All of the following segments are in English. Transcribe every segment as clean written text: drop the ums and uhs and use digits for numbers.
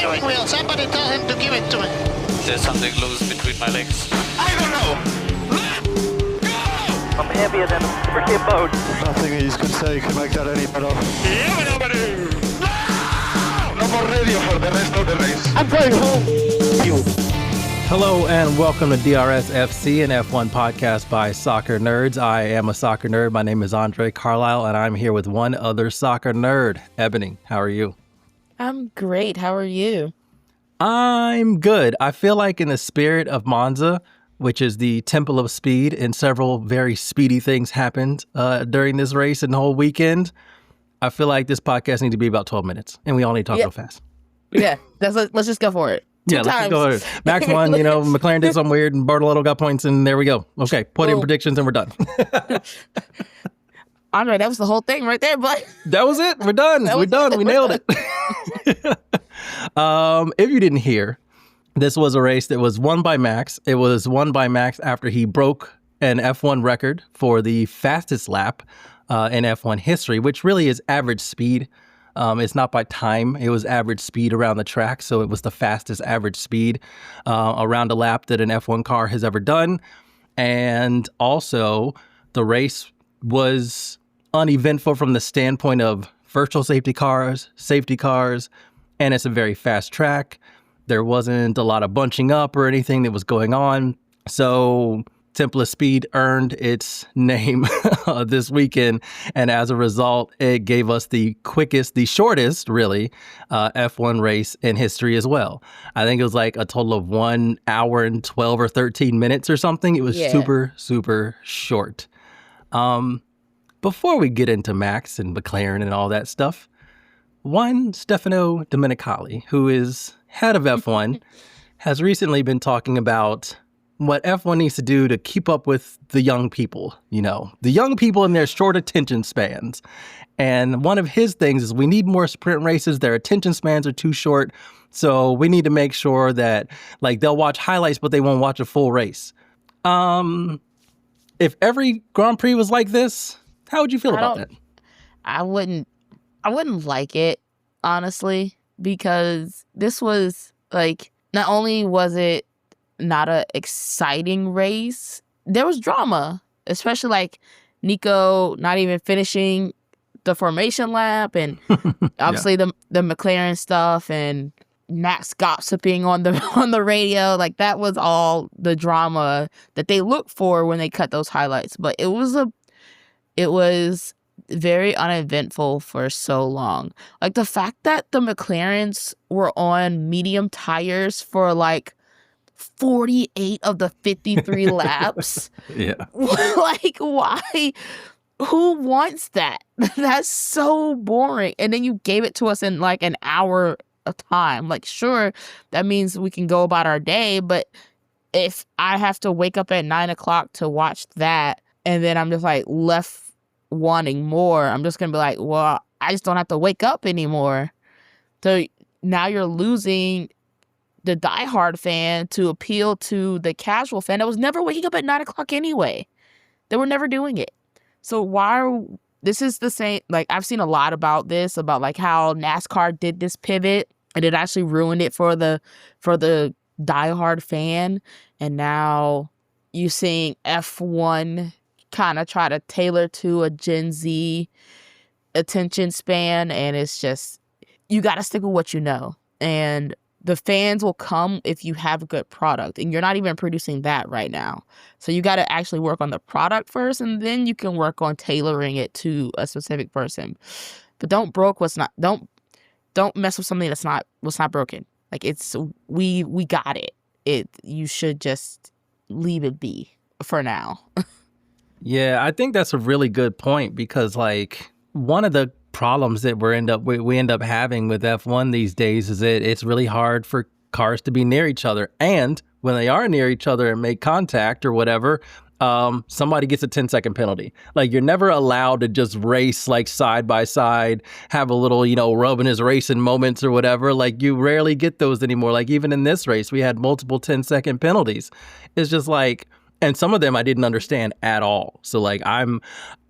steering wheel. Somebody tell him to give it to me. There's something loose between my legs. I don't know. Let go! I'm heavier than a freaking boat. Nothing you can say can make that any better. Yeah, nobody. No more radio for the rest of the race. I'm going home. You. Hello and welcome to DRS FC, an F1 podcast by soccer nerds. I am a soccer nerd. My name is Andre Carlisle, and I'm here with one other soccer nerd. Ebony, how are you? I'm great. How are you? I'm good. I feel like in the spirit of Monza, which is the temple of speed, and several very speedy things happened during this race and the whole weekend, I feel like this podcast needs to be about 12 minutes, and we all need to talk real fast. Yeah, let's just go for it. Let's just go ahead. Max won, McLaren did something weird, and Bartolotto got points, and there we go. Okay, put in predictions, and we're done. Andre, that was the whole thing right there, but that was it. We're done. We're done. We nailed it. If you didn't hear, this was a race that was won by Max. It was won by Max after he broke an F1 record for the fastest lap in F1 history, which really is average speed. It's not by time. It was average speed around the track. So it was the fastest average speed around a lap that an F1 car has ever done. And also, the race was uneventful from the standpoint of virtual safety cars, and it's a very fast track. There wasn't a lot of bunching up or anything that was going on. So Temple of Speed earned its name this weekend, and as a result, it gave us the shortest, really, F1 race in history as well. I think it was like a total of 1 hour and 12 or 13 minutes or something. It was super, super short. Before we get into Max and McLaren and all that stuff, one Stefano Domenicali, who is head of F1, has recently been talking about what F1 needs to do to keep up with the young people, the young people in their short attention spans. And one of his things is we need more sprint races. Their attention spans are too short. So we need to make sure that they'll watch highlights, but they won't watch a full race. If every Grand Prix was like this, how would you feel about that? I wouldn't like it, honestly, because this was not only was it not an exciting race, there was drama, especially Nico not even finishing the formation lap, and obviously the McLaren stuff, and Max gossiping on the radio. That was all the drama that they look for when they cut those highlights. But it was very uneventful for so long. The fact that the McLarens were on medium tires for 48 of the 53 laps. Yeah. Why? Who wants that? That's so boring. And then you gave it to us in an hour of time. Sure, that means we can go about our day, but if I have to wake up at 9 o'clock to watch that, and then I'm just left wanting more, I'm just gonna be well, I just don't have to wake up anymore. So now you're losing the diehard fan to appeal to the casual fan that was never waking up at 9 o'clock anyway. They were never doing it. So this is the same, I've seen a lot about this, about how NASCAR did this pivot and it actually ruined it for the diehard fan. And now you're seeing F1 kind of try to tailor to a Gen Z attention span, and it's just, you got to stick with what you know. And the fans will come if you have a good product, and you're not even producing that right now. So you got to actually work on the product first, and then you can work on tailoring it to a specific person. But don't mess with something what's not broken. We got it. You should just leave it be for now. Yeah, I think that's a really good point, because one of the problems that we end up having with F1 these days is that it's really hard for cars to be near each other. And when they are near each other and make contact or whatever, somebody gets a 10-second penalty. You're never allowed to just race side by side, have a little, rubbing his racing moments or whatever. You rarely get those anymore. Even in this race, we had multiple 10-second penalties. It's just and some of them I didn't understand at all. So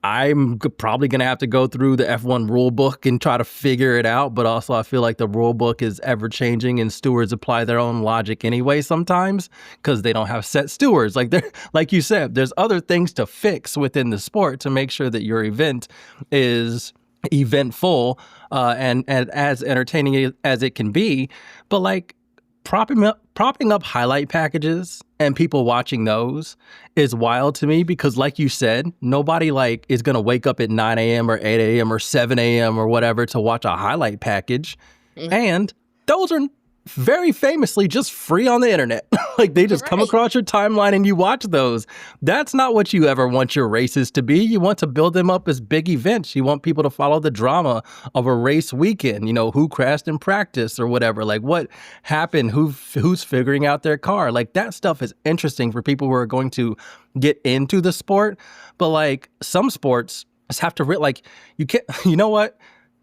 I'm probably going to have to go through the F1 rule book and try to figure it out. But also, I feel like the rule book is ever changing and stewards apply their own logic anyway sometimes because they don't have set stewards. Like you said, there's other things to fix within the sport to make sure that your event is eventful and as entertaining as it can be. But like propping up highlight packages and people watching those is wild to me because, like you said, nobody like is going to wake up at 9 a.m. or 8 a.m. or 7 a.m. or whatever to watch a highlight package. And those are very famously just free on the internet. Like they just come across your timeline and you watch those. That's not what you ever want your races to be. You want to build them up as big events. You want people to follow the drama of a race weekend, you know, who crashed in practice or whatever, like what happened, who's figuring out their car. Like that stuff is interesting for people who are going to get into the sport. But like some sports just have to like you can't, you know what?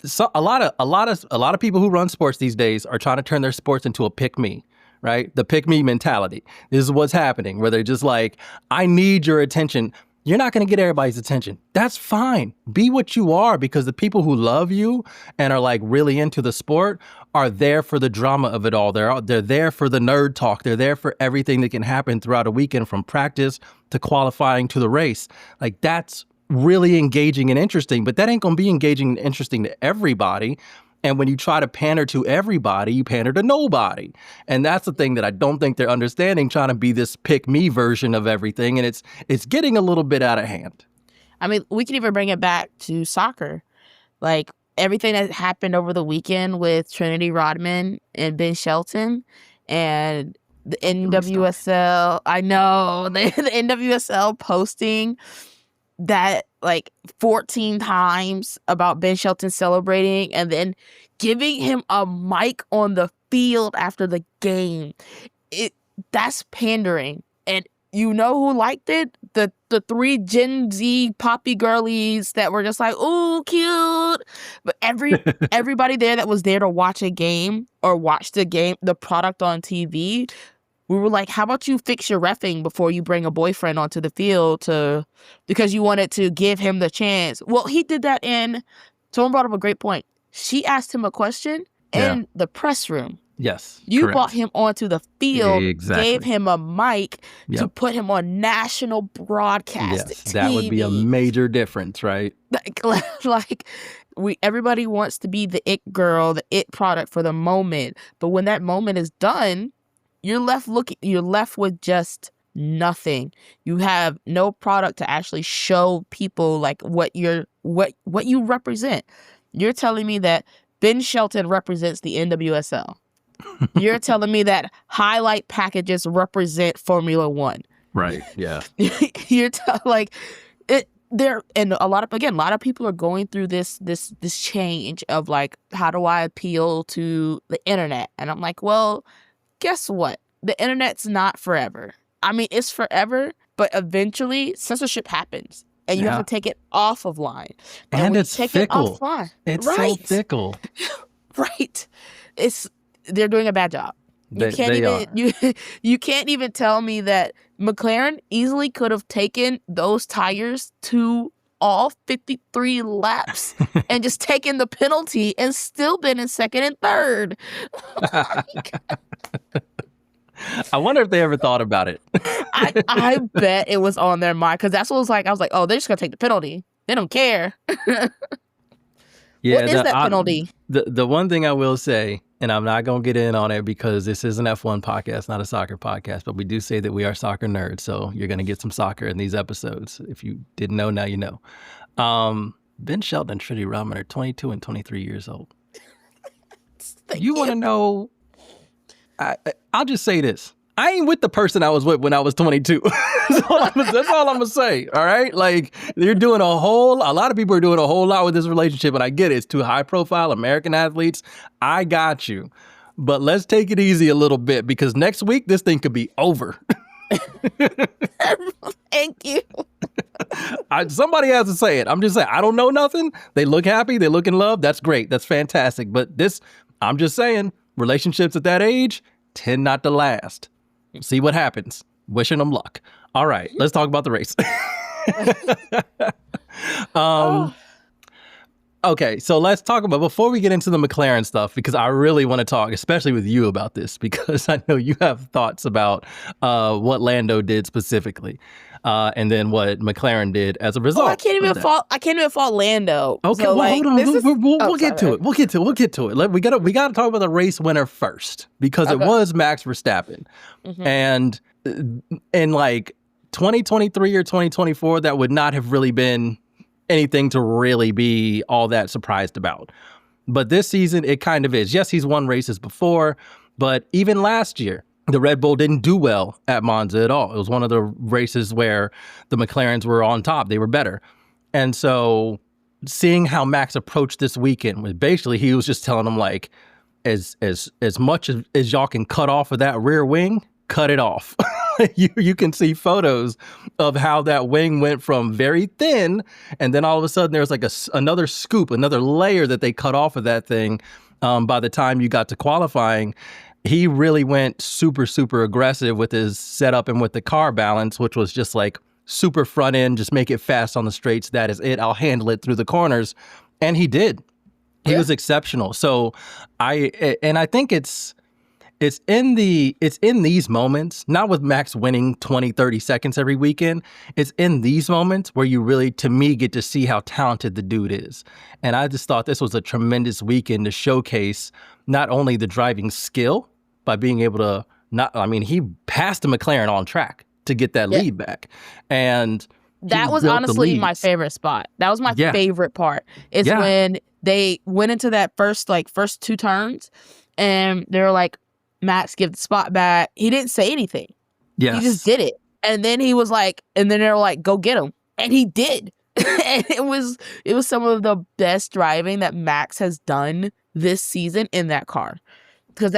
So a lot of people who run sports these days are trying to turn their sports into a pick me, right? The pick me mentality. This is what's happening where they're just like, I need your attention. You're not going to get everybody's attention. That's fine. Be what you are because the people who love you and are like really into the sport are there for the drama of it all. They're there for the nerd talk. They're there for everything that can happen throughout a weekend from practice to qualifying to the race. Like that's really engaging and interesting, but that ain't going to be engaging and interesting to everybody. And when you try to pander to everybody, you pander to nobody. And that's the thing that I don't think they're understanding, trying to be this pick me version of everything. And it's getting a little bit out of hand. I mean, we can even bring it back to soccer. Like everything that happened over the weekend with Trinity Rodman and Ben Shelton and the NWSL. I know the NWSL posting that like 14 times about Ben Shelton celebrating and then giving him a mic on the field after the game. That's pandering. And you know who liked it? The three Gen Z poppy girlies that were just like, ooh, cute. But everybody there that was there to watch a game or watch the product on TV, we were like, how about you fix your reffing before you bring a boyfriend onto the field because you wanted to give him the chance. Well, he did that someone brought up a great point. She asked him a question in the press room. Yes. You correct. brought him onto the field, Exactly. gave him a mic to put him on national broadcast Yes, that would be a major difference, right? Like everybody wants to be the it girl, the it product for the moment. But when that moment is done, you're left with just nothing. You have no product to actually show people like what you represent. You're telling me that Ben Shelton represents the NWSL. You're telling me that highlight packages represent Formula One. Right. Yeah. You're like it there, and a lot of people are going through this change of like, how do I appeal to the internet? And I'm like, well, guess what? The internet's not forever. I mean, it's forever, but eventually censorship happens. And you have to take it off of line. And it's fickle. It's so fickle. Right. They're doing a bad job. You can't even tell me that McLaren easily could have taken those tires to all 53 laps and just taken the penalty and still been in second and third. I wonder if they ever thought about it. I bet it was on their mind because that's what it was like. I was like, oh, they're just going to take the penalty. They don't care. Yeah, what is that penalty? The one thing I will say, and I'm not going to get in on it because this is an F1 podcast, not a soccer podcast, but we do say that we are soccer nerds, so you're going to get some soccer in these episodes. If you didn't know, now you know. Ben Shelton and Trinity Rodman are 22 and 23 years old. You want to know? I'll just say this. I ain't with the person I was with when I was 22. That's all I'm going to say. All right. Like a lot of people are doing a whole lot with this relationship. And I get it. It's two high profile American athletes. I got you. But let's take it easy a little bit because next week this thing could be over. Thank you. Somebody has to say it. I'm just saying, I don't know nothing. They look happy. They look in love. That's great. That's fantastic. But I'm just saying, relationships at that age tend not to last. See what happens. Wishing them luck. All right, let's talk about the race. Oh. Okay, so let's talk about, before we get into the McLaren stuff, because I really want to talk, especially with you, about this, because I know you have thoughts about what Lando did specifically, and then what McLaren did as a result. I can't even fault Lando. Okay, So, well, like, hold on. We'll sorry. get to it. We'll get to it. We gotta talk about the race winner first, because it was Max Verstappen, and in like 2023 or 2024, that would not have really been anything to really be all that surprised about. But this season, it kind of is. Yes, he's won races before, but even last year, the Red Bull didn't do well at Monza at all. It was one of the races where the McLarens were on top. They were better. And so seeing how Max approached this weekend, was basically, he was just telling them, like, as much as y'all can cut off of that rear wing, cut it off. You can see photos of how that wing went from very thin, and then all of a sudden there's like another scoop, another layer that they cut off of that thing. By the time you got to qualifying, he really went super, super aggressive with his setup and with the car balance, which was just like super front end, just make it fast on the straights. That is it. I'll handle it through the corners. And he did. He was exceptional. So I think it's in these moments, not with Max winning 20, 30 seconds every weekend. It's in these moments where you really, to me, get to see how talented the dude is. And I just thought this was a tremendous weekend to showcase not only the driving skill by being able to he passed the McLaren on track to get that lead back. And that was honestly my favorite spot. That was my favorite part, is when they went into that first two turns, and they were like, Max, give the spot back. He didn't say anything. Yes. He just did it. And then he was like, and then they were like, go get him. And he did. And it was some of the best driving that Max has done this season in that car. Because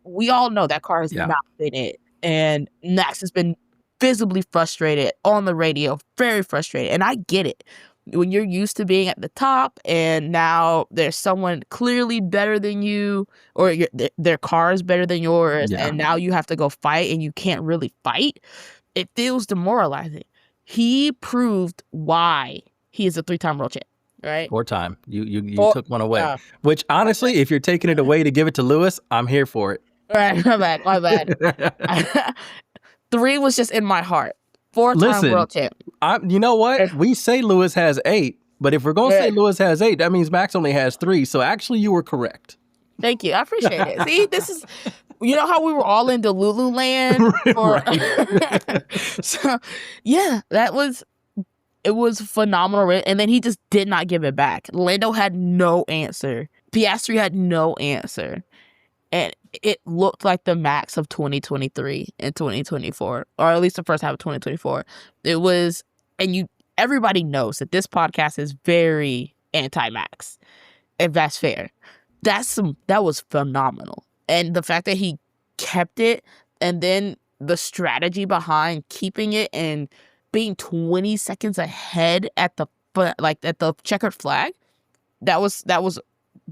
we all know that car has not been it. And Max has been visibly frustrated on the radio, very frustrated. And I get it. When you're used to being at the top and now there's someone clearly better than you, or their car is better than yours, and now you have to go fight and you can't really fight, it feels demoralizing. He proved why he is a 3-time world champ, right? 4-time. You took one away. Which, honestly, if you're taking it away to give it to Lewis, I'm here for it. All right, my bad. 3 was just in my heart. 4-time world champ. You know what? We say Lewis has 8, but if we're going to say Lewis has 8, that means Max only has 3. So actually, you were correct. Thank you. I appreciate it. See, this is, you know how we were all into Lululand? So, yeah, it was phenomenal. And then he just did not give it back. Lando had no answer. Piastri had no answer. And it looked like the Max of 2023 and 2024, or at least the first half of 2024. It was, and everybody knows that this podcast is very anti-Max, if that's fair. That was phenomenal. And the fact that he kept it, and then the strategy behind keeping it and being 20 seconds ahead at the checkered flag, that was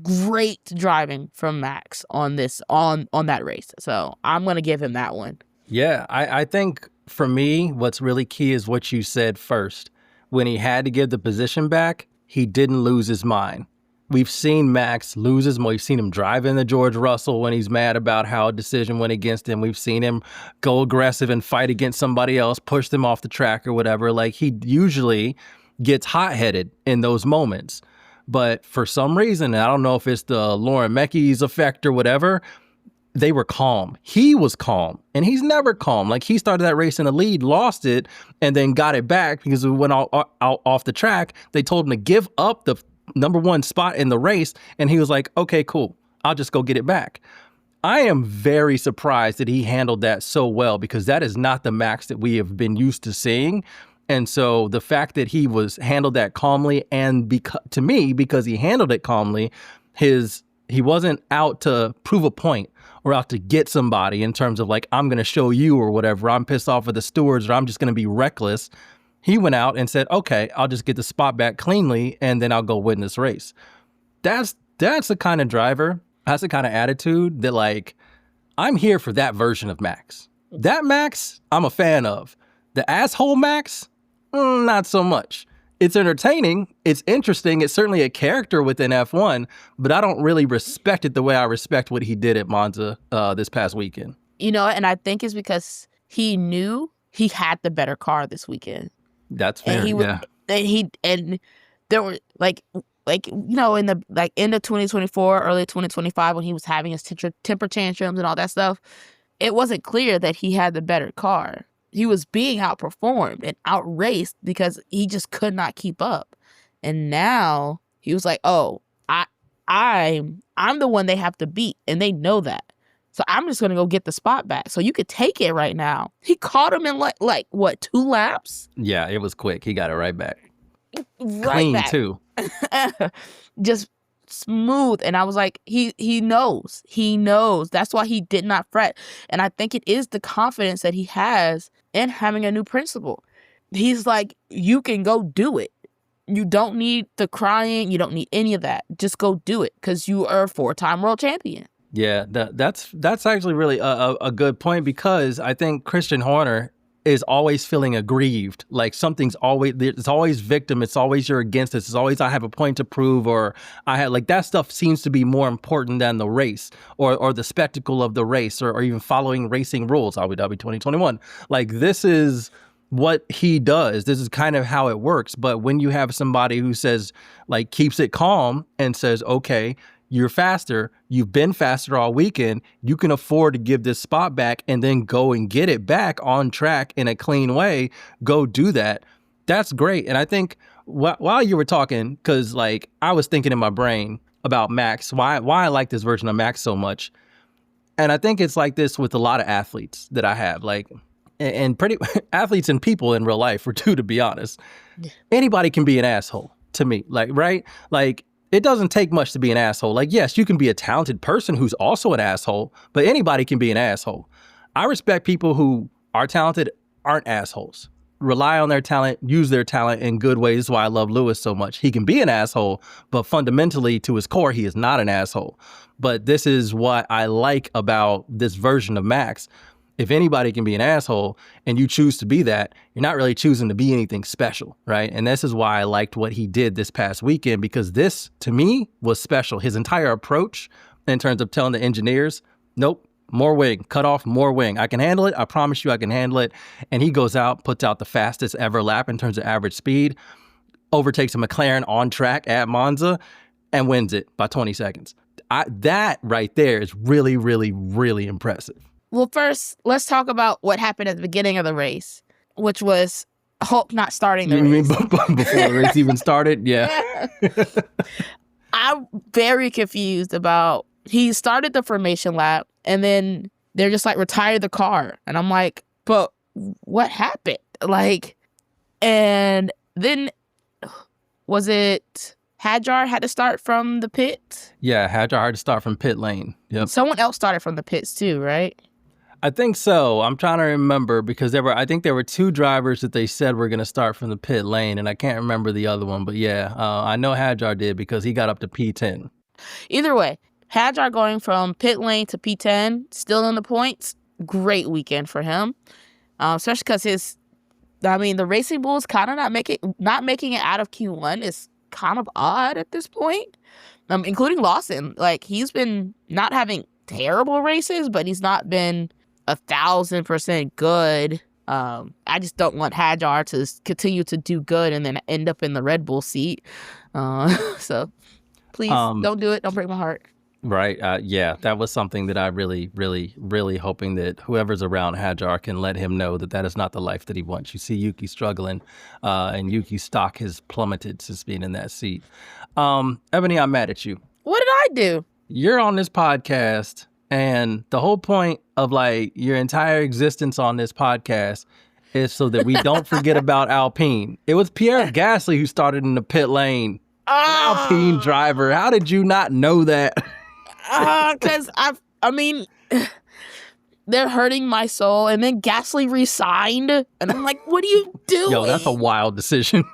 great driving from Max on that race. So I'm going to give him that one. Yeah, I think for me, what's really key is what you said first. When he had to give the position back, he didn't lose his mind. We've seen Max lose his mind. We've seen him drive into George Russell when he's mad about how a decision went against him. We've seen him go aggressive and fight against somebody else, push them off the track or whatever. Like, he usually gets hot-headed in those moments. But for some reason, I don't know if it's the Lauren Mecky's effect or whatever, they were calm. He was calm, and he's never calm. Like, he started that race in the lead, lost it, and then got it back because it went out off the track. They told him to give up the number 1 spot in the race, and he was like, okay, cool, I'll just go get it back. I am very surprised that he handled that so well, because that is not the Max that we have been used to seeing. And so the fact that he handled that calmly, and because he handled it calmly, he wasn't out to prove a point or out to get somebody in terms of like, I'm going to show you or whatever, I'm pissed off with the stewards, or I'm just going to be reckless. He went out and said, okay, I'll just get the spot back cleanly, and then I'll go win this race. That's the kind of driver, that's the kind of attitude that, like, I'm here for that version of Max. That Max, I'm a fan of. The asshole Max, not so much. it's entertaining. It's interesting. It's certainly a character within F1, but I don't really respect it the way I respect what he did at Monza this past weekend. You know, and I think it's because he knew he had the better car this weekend. That's fair. And he was, and there were like you know, in the end of 2024, early 2025, when he was having his temper tantrums and all that stuff, it wasn't clear that he had the better car. He was being outperformed and outraced because he just could not keep up. And now he was like, "Oh, I'm the one they have to beat, and they know that. So I'm just gonna go get the spot back. So you could take it right now." He caught him in like what, 2 laps? Yeah, it was quick. He got it right back. Right Clean back. too. Just smooth. And I was like, he knows. He knows. That's why he did not fret. And I think it is the confidence that he has in having a new principal. He's like, you can go do it. You don't need the crying. You don't need any of that. Just go do it because you are a 4-time world champion. Yeah, that's actually really a good point, because I think Christian Horner is always feeling aggrieved. Like it's always victim. It's always you're against us. It's always I have a point to prove, or I had like that stuff seems to be more important than the race or the spectacle of the race or even following racing rules. Abu Dhabi 2021. Like this is what he does. This is kind of how it works. But when you have somebody who says like keeps it calm and says, okay, you're faster. You've been faster all weekend. You can afford to give this spot back and then go and get it back on track in a clean way. Go do that. That's great. And I think while you were talking, because like I was thinking in my brain about Max, why I like this version of Max so much. And I think it's like this with a lot of athletes that I have, like, and pretty athletes and people in real life, or two, to be honest. Anybody can be an asshole to me, like, right? Like, it doesn't take much to be an asshole. Like, yes, you can be a talented person who's also an asshole, but anybody can be an asshole. I respect people who are talented, aren't assholes. Rely on their talent, use their talent in good ways. That's why I love Lewis so much. He can be an asshole, but fundamentally to his core, he is not an asshole. But this is what I like about this version of Max. If anybody can be an asshole and you choose to be that, you're not really choosing to be anything special, right? And this is why I liked what he did this past weekend, because this, to me, was special. His entire approach in terms of telling the engineers, nope, more wing, cut off more wing. I can handle it. I promise you I can handle it. And he goes out, puts out the fastest ever lap in terms of average speed, overtakes a McLaren on track at Monza, and wins it by 20 seconds. That right there is really, really, really impressive. Well, first, let's talk about what happened at the beginning of the race, which was Hulk not starting the race. You mean before the race even started? Yeah. I'm very confused about, he started the formation lap and then they're just like, retire the car. And I'm like, but what happened? Like, and then was it Hadjar had to start from the pit? Yeah, Hadjar had to start from pit lane. Yep. Someone else started from the pits too, right? I think so. I'm trying to remember because I think there were 2 drivers that they said were going to start from the pit lane, and I can't remember the other one. But yeah, I know Hadjar did because he got up to P10. Either way, Hadjar going from pit lane to P10, still in the points. Great weekend for him, especially because the Racing Bulls kind of not making it out of Q1 is kind of odd at this point, including Lawson. Like, he's been not having terrible races, but he's not been 1,000% good. I just don't want Hadjar to continue to do good and then end up in the Red Bull seat. So please don't do it. Don't break my heart. Right. Yeah, that was something that I really, really, really hoping that whoever's around Hadjar can let him know that is not the life that he wants. You see Yuki struggling, and Yuki's stock has plummeted since being in that seat. Ebony, I'm mad at you. What did I do? You're on this podcast, and the whole point of like your entire existence on this podcast is so that we don't forget about Alpine. It was Pierre Gasly who started in the pit lane. Alpine driver. How did you not know that? Because they're hurting my soul. And then Gasly resigned, and I'm like, what are you doing? Yo, that's a wild decision.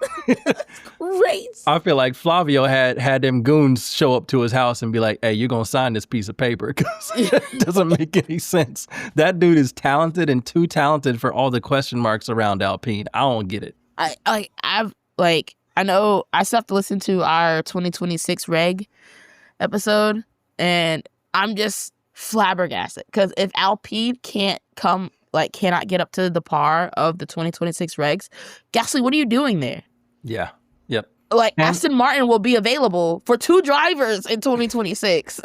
Great. I feel like Flavio had them goons show up to his house and be like, hey, you're going to sign this piece of paper, because it doesn't make any sense. That dude is talented and too talented for all the question marks around Alpine. I don't get it. I've like, I know I still have to listen to our 2026 reg episode, and I'm just flabbergasted because if Alpine cannot get up to the par of the 2026 regs, Gasly, what are you doing there? Yeah. Yep. Like, Aston Martin will be available for 2 drivers in 2026.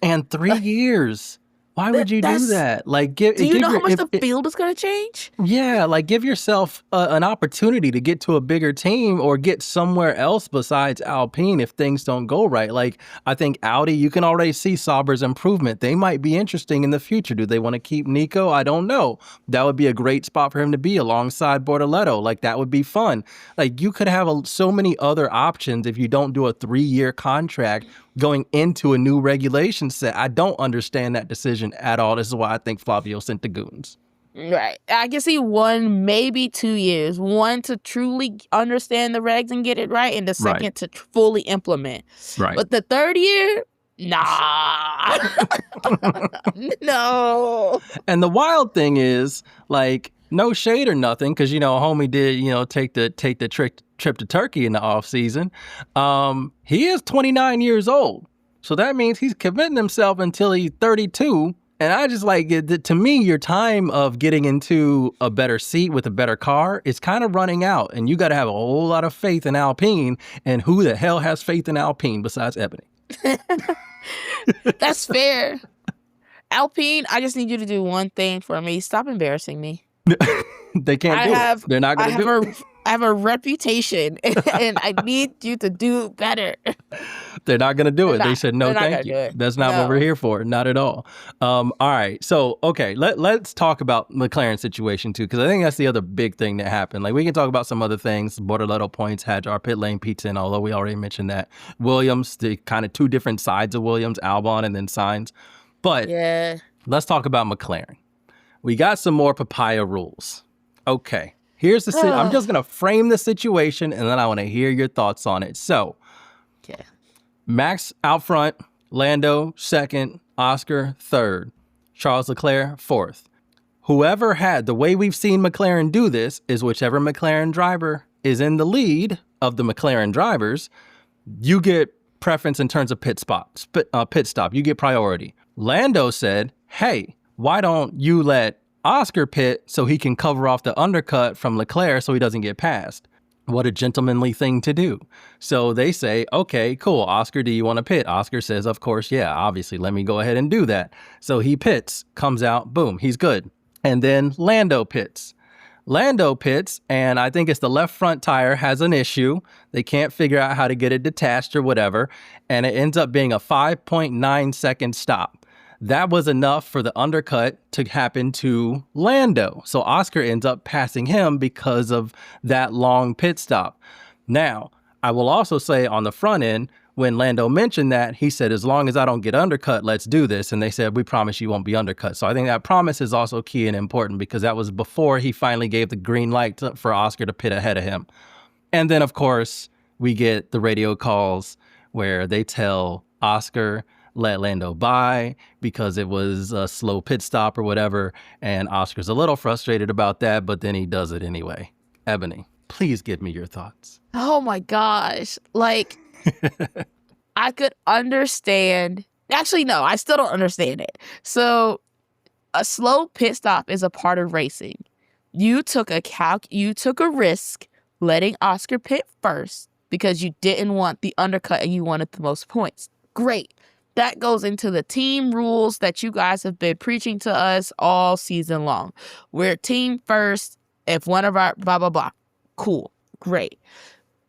And 3 years. Why would you do that? Like, do you know how much the field is going to change? Yeah, like give yourself an opportunity to get to a bigger team or get somewhere else besides Alpine if things don't go right. Like, I think Audi, you can already see Sauber's improvement. They might be interesting in the future. Do they want to keep Nico? I don't know. That would be a great spot for him to be alongside Bortoleto. Like, that would be fun. Like, you could have so many other options if you don't do a 3-year contract going into a new regulation set. I don't understand that decision at all. This is why I think Flavio sent the goons. Right. I can see 1, maybe 2 years. 1 to truly understand the regs and get it right, and the second to fully implement. Right. But the 3rd year, nah. No. And the wild thing is, like, no shade or nothing, because, homie did, take the trip to Turkey in the off season. He is 29 years old. So that means he's committing himself until he's 32. And I just to me, your time of getting into a better seat with a better car is kind of running out. And you got to have a whole lot of faith in Alpine. And who the hell has faith in Alpine besides Eboni? That's fair. Alpine, I just need you to do one thing for me. Stop embarrassing me. They can't do it. They're not going to do it. I have a reputation, and I need you to do better. They're not going to do it. They said, no, thank you. That's not what we're here for. Not at all. All right. So, okay, let's talk about McLaren situation, too, because I think that's the other big thing that happened. Like, we can talk about some other things. Bortoleto points, had our pit lane pizza in, although we already mentioned that. Williams, the kind of 2 different sides of Williams, Albon and then Sainz. But let's talk about McLaren. We got some more papaya rules. Okay. Here's the I'm just going to frame the situation, and then I want to hear your thoughts on it. So, Max out front, Lando 2nd, Oscar 3rd, Charles Leclerc 4th. Whoever had, the way we've seen McLaren do this is whichever McLaren driver is in the lead of the McLaren drivers, you get preference in terms of pit stop. You get priority. Lando said, hey, why don't you let Oscar pit so he can cover off the undercut from Leclerc so he doesn't get passed? What a gentlemanly thing to do. So they say, okay, cool. Oscar, do you want to pit? Oscar says, of course, yeah, obviously, let me go ahead and do that. So he pits, comes out, boom, he's good. And then Lando pits. And I think it's the left front tire has an issue. They can't figure out how to get it detached or whatever. And it ends up being a 5.9 second stop. That was enough for the undercut to happen to Lando. So Oscar ends up passing him because of that long pit stop. Now, I will also say on the front end, when Lando mentioned that, he said, as long as I don't get undercut, let's do this. And they said, we promise you won't be undercut. So I think that promise is also key and important because that was before he finally gave the green light for Oscar to pit ahead of him. And then, of course, we get the radio calls where they tell Oscar, let Lando by because it was a slow pit stop or whatever. And Oscar's a little frustrated about that, but then he does it anyway. Eboni, please give me your thoughts. Oh my gosh. Like, I could understand. Actually, no, I still don't understand it. So a slow pit stop is a part of racing. You took a risk letting Oscar pit first because you didn't want the undercut and you wanted the most points. Great. That goes into the team rules that you guys have been preaching to us all season long. We're team first. If one of our blah, blah, blah. Cool. Great.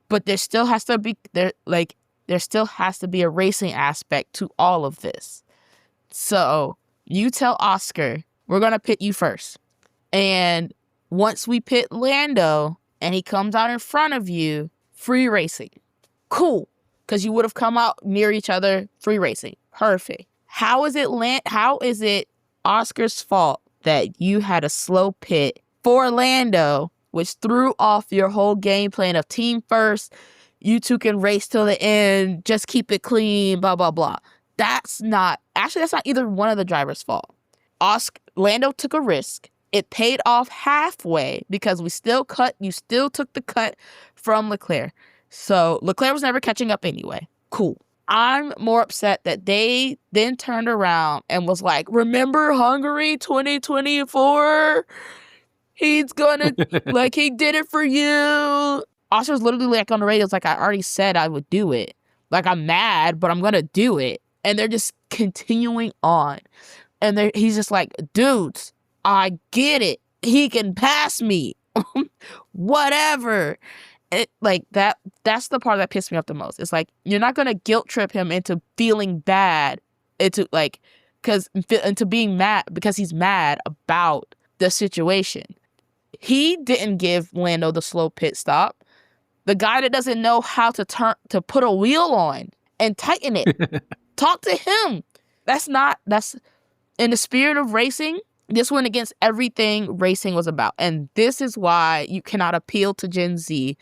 But there still has to be a racing aspect to all of this. So you tell Oscar, we're going to pit you first. And once we pit Lando and he comes out in front of you, free racing. Cool. Because you would have come out near each other, free racing. Perfect. How is it Oscar's fault that you had a slow pit for Lando, which threw off your whole game plan of team first, you two can race till the end, just keep it clean, blah, blah, blah. That's not either one of the driver's fault. Lando took a risk. It paid off halfway because you still took the cut from Leclerc. So Leclerc was never catching up anyway. Cool. I'm more upset that they then turned around and was like, remember Hungary 2024? He's gonna, like, he did it for you. Oscar's literally like on the radio, it's like, I already said I would do it. Like, I'm mad, but I'm gonna do it. And they're just continuing on. And he's just like, dudes, I get it. He can pass me. Whatever. That's the part that pissed me off the most. It's like, you're not gonna guilt trip him into feeling bad, into being mad because he's mad about the situation. He didn't give Lando the slow pit stop. The guy that doesn't know how to put a wheel on and tighten it. Talk to him. That's in the spirit of racing. This went against everything racing was about. And this is why you cannot appeal to Gen Z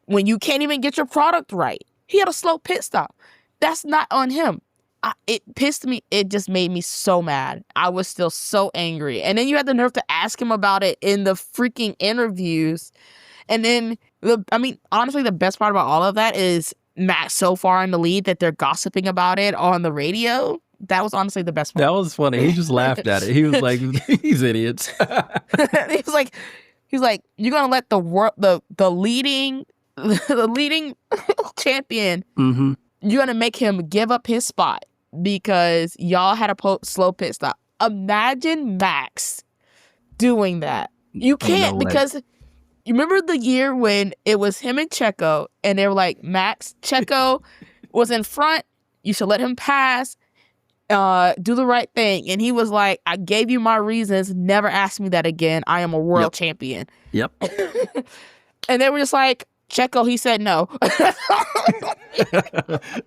when you can't even get your product right. He had a slow pit stop. That's not on him. It pissed me. It just made me so mad. I was still so angry. And then you had the nerve to ask him about it in the freaking interviews. And then, honestly, the best part about all of that is Max so far in the lead that they're gossiping about it on the radio. That was honestly the best part. That was funny. He just laughed at it. He was like, "These idiots." he's like, you're gonna let the leading champion. Mm-hmm. You're gonna make him give up his spot because y'all had a slow pit stop. Imagine Max doing that. You can't because you remember the year when it was him and Checo, and they were like, Max, Checo was in front. You should let him pass. Do the right thing. And he was like, I gave you my reasons. Never ask me that again. I am a world champion. Yep. And they were just like, Checo, he said no.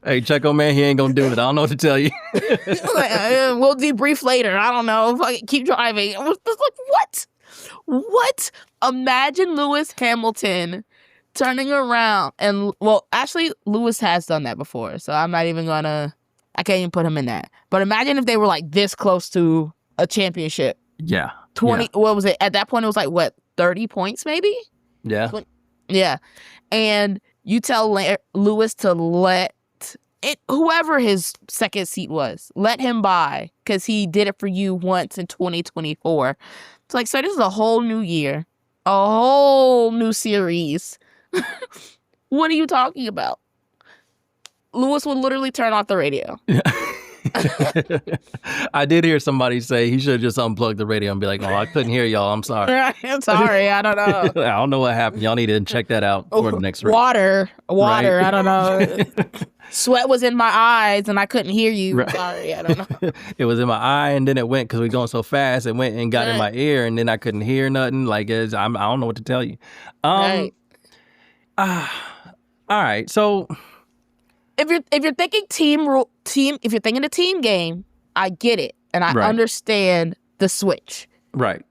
Hey, Checo, man, he ain't gonna do it. I don't know what to tell you. We'll debrief later. I don't know. Keep driving. I was just like, what? What? Imagine Lewis Hamilton turning around and, actually, Lewis has done that before. So I'm not even gonna... I can't even put him in that. But imagine if they were like this close to a championship. Yeah. 20, yeah. What was it? At that point, it was like, 30 points maybe? Yeah. Yeah. And you tell Lewis to let whoever his second seat was, let him by because he did it for you once in 2024. It's like, so this is a whole new year, a whole new series. What are you talking about? Lewis would literally turn off the radio. I did hear somebody say he should have just unplugged the radio and be like, "Oh, I couldn't hear y'all. I'm sorry. I'm sorry. I don't know. I don't know what happened. Y'all need to check that out for the next race." Water. Right? I don't know. Sweat was in my eyes and I couldn't hear you. Right. Sorry, I don't know. It was in my eye and then it went because we're going so fast. It went and got in my ear and then I couldn't hear nothing. Like I don't know what to tell you. Right. All right. So If you're thinking if you're thinking a team game, I get it and I understand the switch. Right.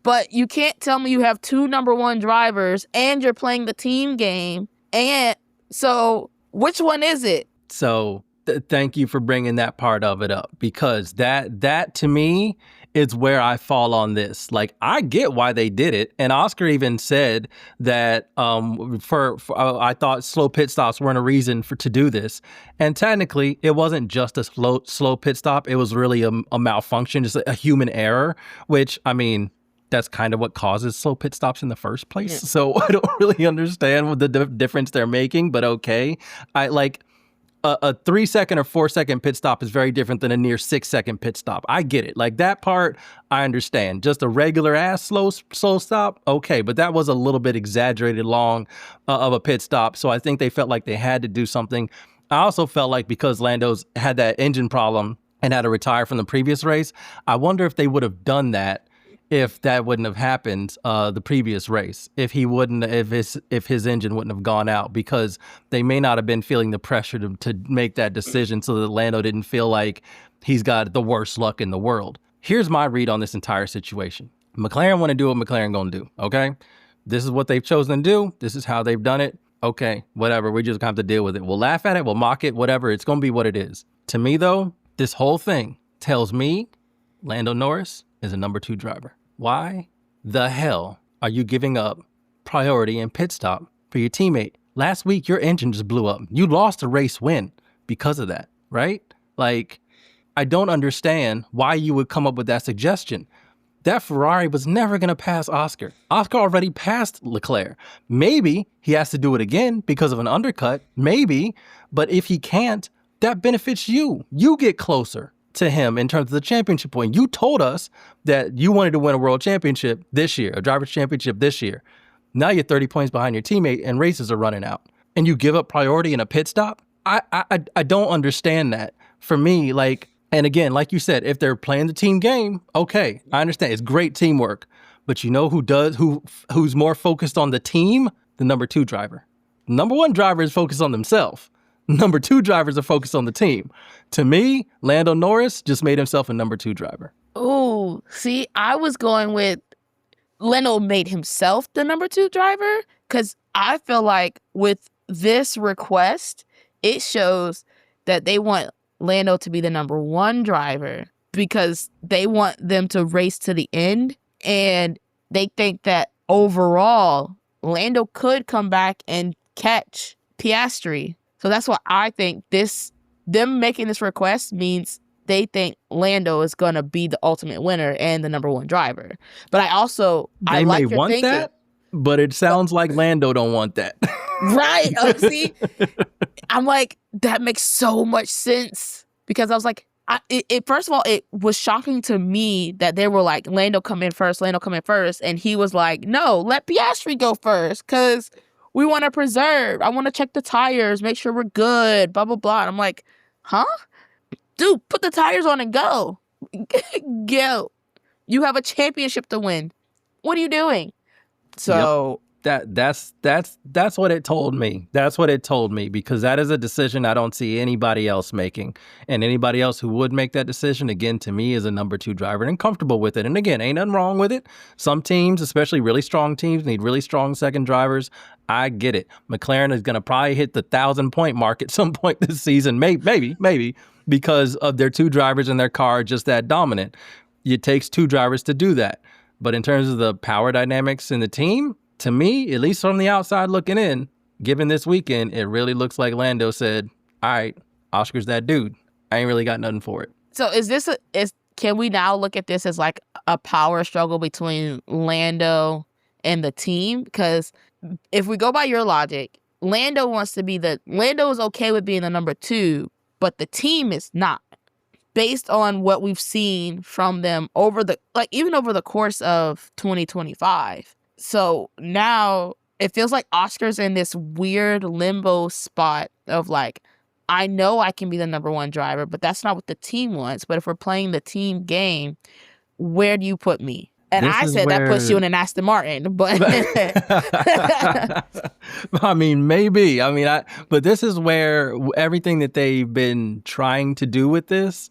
But you can't tell me you have two number one drivers and you're playing the team game. And so which one is it? So thank you for bringing that part of it up, because that to me is where I fall on this. Like, I get why they did it. And Oscar even said that I thought slow pit stops weren't a reason to do this. And technically, it wasn't just a slow pit stop. It was really a malfunction, just a human error, which, I mean, that's kind of what causes slow pit stops in the first place. Yeah. So I don't really understand what the difference they're making, but okay. I like a 3 second or 4 second pit stop is very different than a near 6 second pit stop. I get it. Like, that part, I understand. Just a regular ass slow stop, okay. But that was a little bit exaggerated long of a pit stop. So I think they felt like they had to do something. I also felt like because Lando's had that engine problem and had to retire from the previous race, I wonder if they would have done that if that wouldn't have happened the previous race, if his engine wouldn't have gone out, because they may not have been feeling the pressure to make that decision so that Lando didn't feel like he's got the worst luck in the world. Here's my read on this entire situation. McLaren want to do what McLaren going to do, okay? This is what they've chosen to do. This is how they've done it. Okay, whatever. We just have to deal with it. We'll laugh at it. We'll mock it, whatever. It's going to be what it is. To me, though, this whole thing tells me Lando Norris is a number 2 driver. Why? the hell are you giving up priority and pit stop for your teammate? Last week, your engine just blew up. You lost a race win because of that, right? Like, I don't understand why you would come up with that suggestion. That Ferrari was never going to pass Oscar. Oscar already passed Leclerc. Maybe he has to do it again because of an undercut. Maybe. But if he can't, that benefits you. You get closer to him in terms of the championship point. You told us that you wanted to win a world championship this year, a driver's championship this year. Now you're 30 points behind your teammate and races are running out. And you give up priority in a pit stop? I don't understand that. For me, like, and again, like you said, if they're playing the team game, okay, I understand. It's great teamwork. But you know who's more focused on the team? The number 2 driver. Number 1 driver is focused on themselves. Number 2 drivers are focused on the team. To me, Lando Norris just made himself a number 2 driver. Oh, see, I was going with Lando made himself the number 2 driver because I feel like with this request, it shows that they want Lando to be the number 1 driver because they want them to race to the end. And they think that overall, Lando could come back and catch Piastri. So that's what I think them making this request means they think Lando is going to be the ultimate winner and the number 1 driver. But I like your thinking. That, but it sounds like Lando don't want that. Right. See, I'm like, that makes so much sense because I was like, first of all, it was shocking to me that they were like, Lando come in first. And he was like, no, let Piastri go first because we want to preserve. I want to check the tires, make sure we're good, blah, blah, blah. And I'm like, huh? Dude, put the tires on and go. Go. You have a championship to win. What are you doing? So that's what it told me. That's what it told me because that is a decision I don't see anybody else making. And anybody else who would make that decision, again, to me, is a number 2 driver and comfortable with it. And again, ain't nothing wrong with it. Some teams, especially really strong teams, need really strong second drivers. I get it. McLaren is going to probably hit the 1,000-point mark at some point this season. Maybe, because of their 2 drivers in their car just that dominant. It takes 2 drivers to do that. But in terms of the power dynamics in the team, to me, at least from the outside looking in, given this weekend, it really looks like Lando said, all right, Oscar's that dude. I ain't really got nothing for it. So can we now look at this as like a power struggle between Lando and the team? Because if we go by your logic, Lando is okay with being the number 2, but the team is not. Based on what we've seen from them even over the course of 2025. So now it feels like Oscar's in this weird limbo spot of like, I know I can be the number 1 driver, but that's not what the team wants. But if we're playing the team game, where do you put me? And I said that puts you in an Aston Martin, but I mean, maybe. But this is where everything that they've been trying to do with this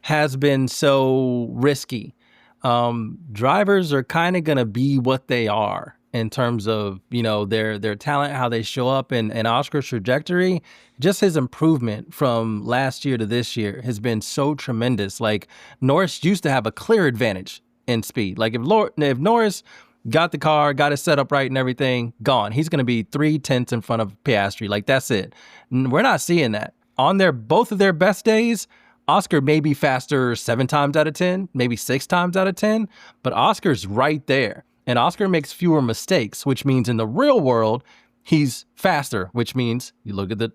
has been so risky. Drivers are kind of going to be what they are in terms of, their talent, how they show up, and Oscar's trajectory. Just his improvement from last year to this year has been so tremendous. Like, Norris used to have a clear advantage in speed. Like, if Norris got the car, got it set up right and everything, gone. He's going to be 3/10 in front of Piastri. Like, that's it. We're not seeing that. On both of their best days, Oscar may be faster 7 times out of 10, maybe 6 times out of 10, but Oscar's right there. And Oscar makes fewer mistakes, which means in the real world, he's faster, which means you look at the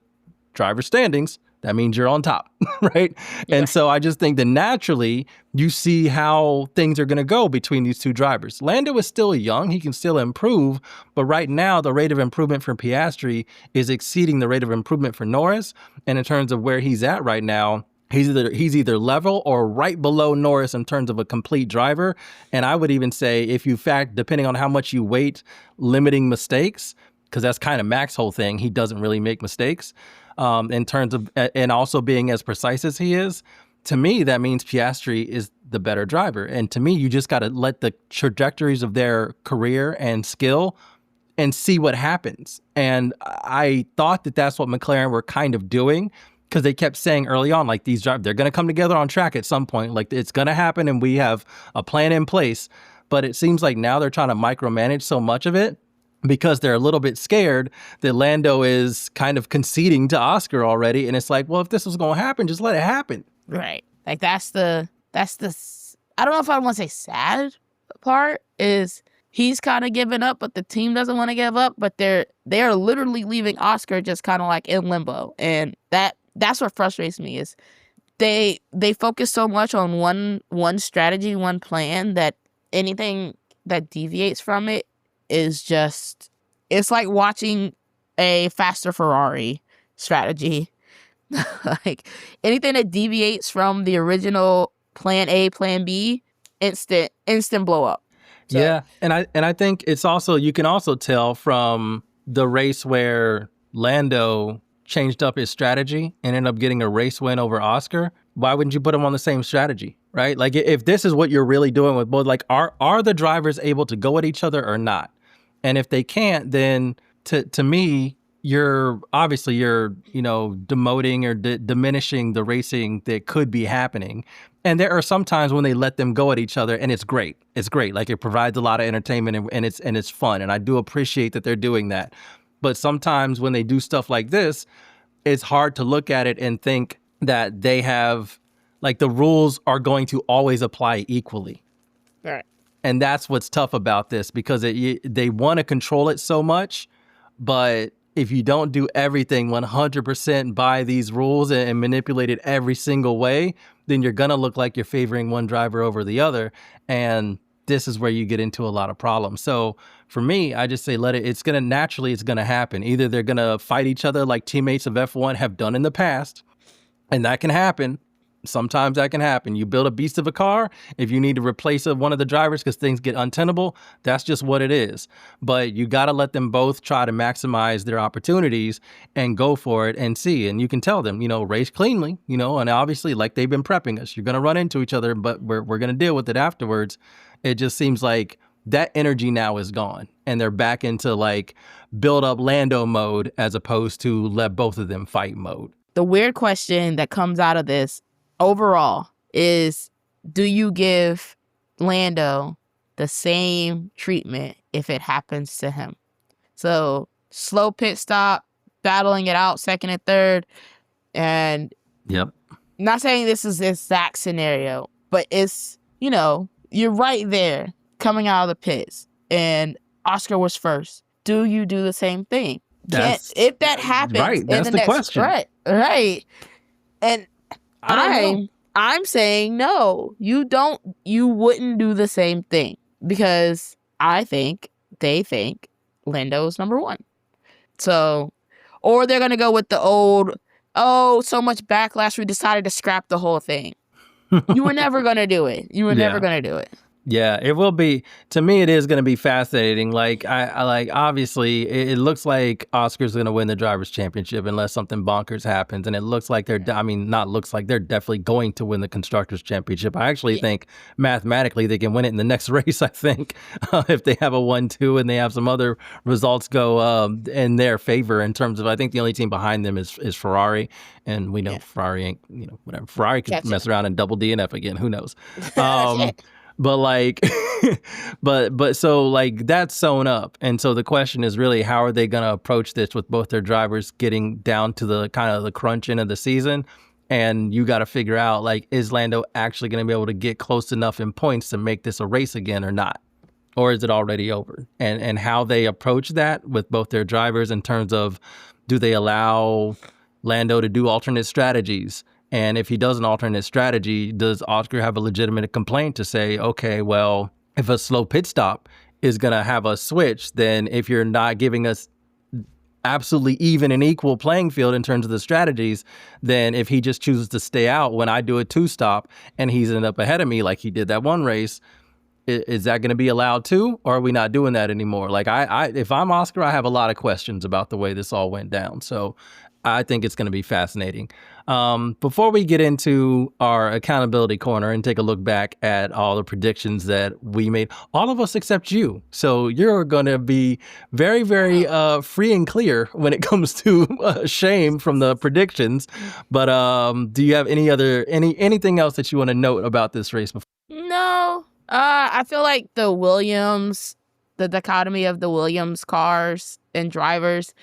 driver standings, that means you're on top, right? Yeah. And so I just think that naturally you see how things are going to go between these 2 drivers. Lando is still young. He can still improve. But right now, the rate of improvement for Piastri is exceeding the rate of improvement for Norris. And in terms of where he's at right now, he's either level or right below Norris in terms of a complete driver. And I would even say depending on how much you weight limiting mistakes, because that's kind of Max's whole thing. He doesn't really make mistakes. In terms of, and also being as precise as he is, to me, that means Piastri is the better driver. And to me, you just got to let the trajectories of their career and skill and see what happens. And I thought that that's what McLaren were kind of doing because they kept saying early on, like, these drivers, they're going to come together on track at some point. Like, it's going to happen and we have a plan in place. but it seems like now they're trying to micromanage so much of it because they're a little bit scared that Lando is kind of conceding to Oscar already. And it's like, well, if this was going to happen, just let it happen. Right. Like that's the, I don't know if I want to say sad part is he's kind of giving up, but the team doesn't want to give up, but they are literally leaving Oscar just kind of like in limbo. And that's what frustrates me is they focus so much on one strategy, one plan that anything that deviates from it is just, it's like watching a faster Ferrari strategy. Like anything that deviates from the original plan A, plan B, instant blow up. So. Yeah. And I think it's also, you can also tell from the race where Lando changed up his strategy and ended up getting a race win over Oscar. Why wouldn't you put him on the same strategy, right? Like if this is what you're really doing with both, like are the drivers able to go at each other or not? And if they can't, then to me, you're demoting or diminishing the racing that could be happening. And there are some times when they let them go at each other, and it's great. It's great. Like it provides a lot of entertainment and it's fun. And I do appreciate that they're doing that. But sometimes when they do stuff like this, it's hard to look at it and think that they have, like, the rules are going to always apply equally. Right. And that's what's tough about this, because they want to control it so much, but if you don't do everything 100% by these rules and manipulate it every single way, then you're going to look like you're favoring one driver over the other. And this is where you get into a lot of problems. So for me, I just say it's going to happen. Either they're going to fight each other like teammates of F1 have done in the past, and that can happen. Sometimes that can happen. You build a beast of a car. If you need to replace one of the drivers because things get untenable, that's just what it is. But you got to let them both try to maximize their opportunities and go for it and see. And you can tell them, race cleanly, and obviously, like they've been prepping us, you're going to run into each other, but we're going to deal with it afterwards. It just seems like that energy now is gone and they're back into like build up Lando mode as opposed to let both of them fight mode. The weird question that comes out of this overall is, do you give Lando the same treatment if it happens to him? So slow pit stop, battling it out second and third. And yep. Not saying this is the exact scenario, but it's, you're right there coming out of the pits and Oscar was first. Do you do the same thing? If that happens, right, that's the question. Right. And I'm saying no, you wouldn't do the same thing because they think Lando's number one. So, or they're going to go with the old, so much backlash, we decided to scrap the whole thing. You were never going to do it. Never going to do it. Yeah, it will be. To me, it is going to be fascinating. Like, I obviously, it looks like Oscar's going to win the Drivers' Championship unless something bonkers happens. And it looks like they're definitely going to win the Constructors' Championship. I actually think mathematically they can win it in the next race, I think, if they have a 1-2 and they have some other results go in their favor in terms of, I think the only team behind them is Ferrari. And we know Ferrari ain't, whatever. Ferrari could mess around and double DNF again. Who knows? But like, but so like that's sewn up. And so the question is really, how are they going to approach this with both their drivers getting down to the kind of the crunch end of the season? And you got to figure out, like, is Lando actually going to be able to get close enough in points to make this a race again or not? Or is it already over? And how they approach that with both their drivers in terms of, do they allow Lando to do alternate strategies? And if he does an alternate strategy, does Oscar have a legitimate complaint to say, okay, well, if a slow pit stop is going to have us switch, then if you're not giving us absolutely even and equal playing field in terms of the strategies, then if he just chooses to stay out when I do a 2-stop and he's ended up ahead of me like he did that one race, is that going to be allowed too? Or are we not doing that anymore? Like, if I'm Oscar, I have a lot of questions about the way this all went down. So I think it's going to be fascinating. Before we get into our accountability corner and take a look back at all the predictions that we made, all of us except you. So you're going to be very, very free and clear when it comes to shame from the predictions. But do you have anything else that you want to note about this race? No. I feel like the dichotomy of the Williams cars and drivers,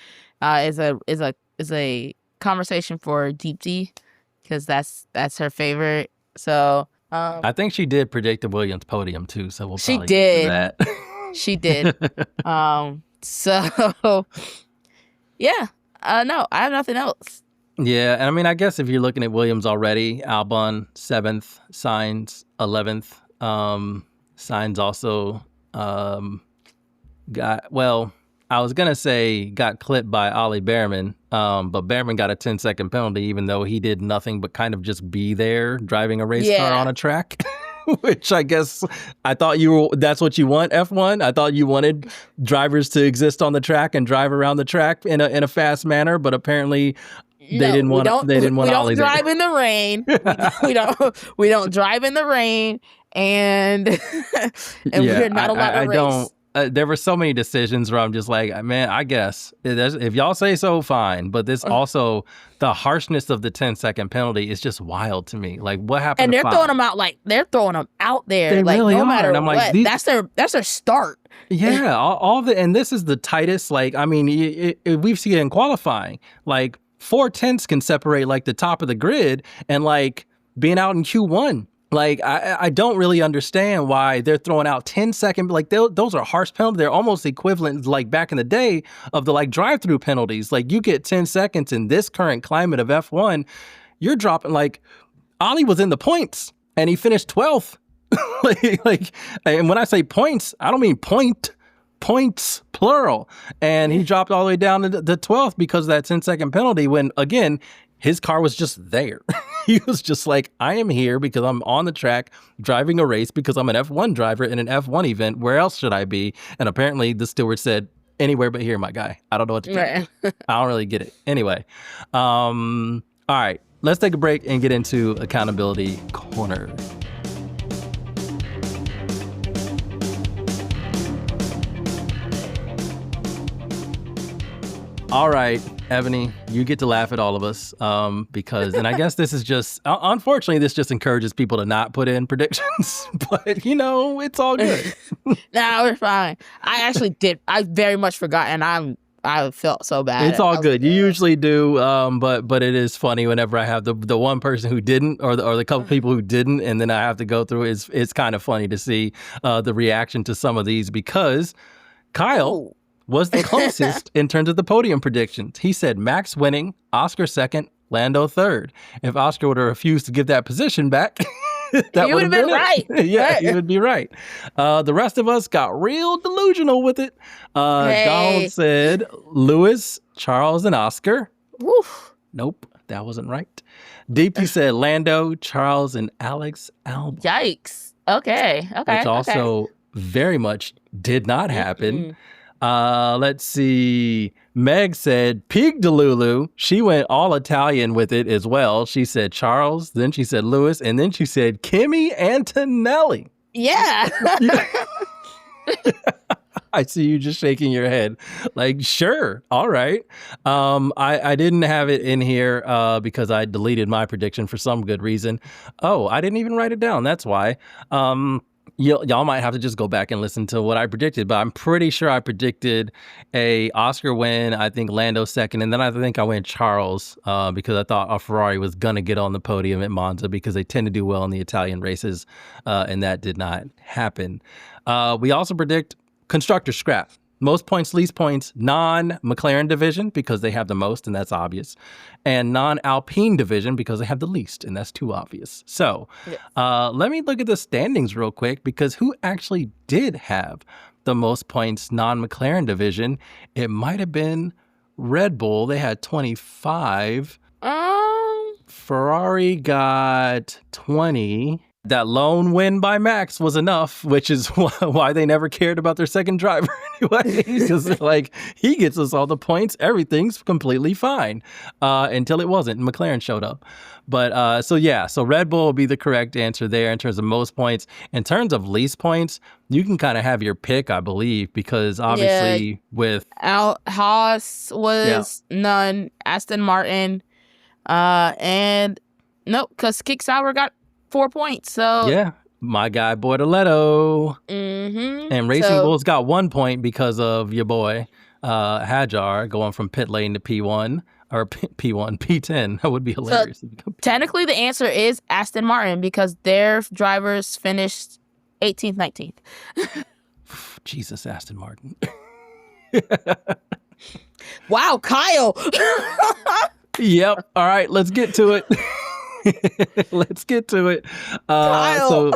is a conversation for Deepti, because that's her favorite. So I think she did predict the Williams podium too, so we'll she probably get to did. that. She did. So yeah. No, I have nothing else. Yeah, and I mean, I guess if you're looking at Williams already, Albon 7th, Sainz 11th. Sainz also I was gonna say got clipped by Ollie Behrman, but Behrman got a 10-second penalty, even though he did nothing but kind of just be there driving a race car on a track. Which I guess I thought that's what you want, F1. I thought you wanted drivers to exist on the track and drive around the track in a fast manner, but apparently they didn't want Ollie there. We don't drive in the rain. We don't drive in the rain, and we're not allowed to race. Don't. There were so many decisions where I'm just like, man, I guess if y'all say so, fine. But this also, the harshness of the 10-second penalty is just wild to me. Like, what happened? And they're throwing them out there. They like, really no are. matter And I'm like, what, that's their start. Yeah, and this is the tightest. Like, I mean, we've seen it in qualifying. Like 4/10 can separate like the top of the grid, and like being out in Q1. Like, I don't really understand why they're throwing out 10-second, like, those are harsh penalties. They're almost equivalent, like, back in the day of the, like, drive-through penalties. Like, you get 10 seconds in this current climate of F1, you're dropping, like, Ollie was in the points, and he finished 12th. like, and when I say points, I don't mean points, plural. And he dropped all the way down to the 12th because of that 10-second penalty when, again, his car was just there. He was just like, I am here because I'm on the track driving a race because I'm an F1 driver in an F1 event. Where else should I be? And apparently the steward said, anywhere but here, my guy. I don't know what to do. I don't really get it. Anyway, all right, let's take a break and get into Accountability Corner. All right, Eboni, you get to laugh at all of us because, and I guess this is just, unfortunately, this just encourages people to not put in predictions, but you know, it's all good. No, we're fine. I actually did. I very much forgot, and I felt so bad. It's all good. You usually do, but it is funny whenever I have the one person who didn't, or the couple people who didn't, and then I have to go through. It's kind of funny to see the reaction to some of these because Kyle was the closest in terms of the podium predictions. He said Max winning, Oscar second, Lando third. If Oscar would have refused to give that position back, that would have been right. Yeah, he would be right. The rest of us got real delusional with it. Donald said Lewis, Charles, and Oscar. Woof. Nope, that wasn't right. Deepti said Lando, Charles, and Alex Albon. Yikes. Okay. Which also very much did not happen. Let's see. Meg said Pig Delulu. She went all Italian with it as well. She said Charles, then she said Lewis, and then she said Kimi Antonelli. Yeah. I see you just shaking your head. Like, sure. All right. I didn't have it in here because I deleted my prediction for some good reason. Oh, I didn't even write it down. That's why. Y'all might have to just go back and listen to what I predicted, but I'm pretty sure I predicted a Oscar win. I think Lando second, and then I think I went Charles because I thought a Ferrari was gonna get on the podium at Monza because they tend to do well in the Italian races, and that did not happen. We also predict constructor scrap. Most points, least points, non-McLaren division because they have the most, and that's obvious, and non-Alpine division because they have the least, and that's too obvious. So let me look at the standings real quick because who actually did have the most points non-McLaren division? It might have been Red Bull. They had 25. Ferrari got 20. That lone win by Max was enough, which is why they never cared about their second driver anyway. Because like he gets us all the points, everything's completely fine until it wasn't. And McLaren showed up, but so Red Bull will be the correct answer there in terms of most points. In terms of least points, you can kind of have your pick, I believe, because obviously with Haas was none, Aston Martin, and nope, because Kick Sauber got 4 points. So yeah, My guy Bortoletto. Mm-hmm. And Racing Bulls got 1 point because of your boy Hajar going from pit lane to P1 or P1, P10. That would be hilarious. Technically, the answer is Aston Martin because their drivers finished 18th, 19th. Jesus, Aston Martin. Wow, Kyle. Yep. All right, let's get to it. Let's get to it. Kyle. So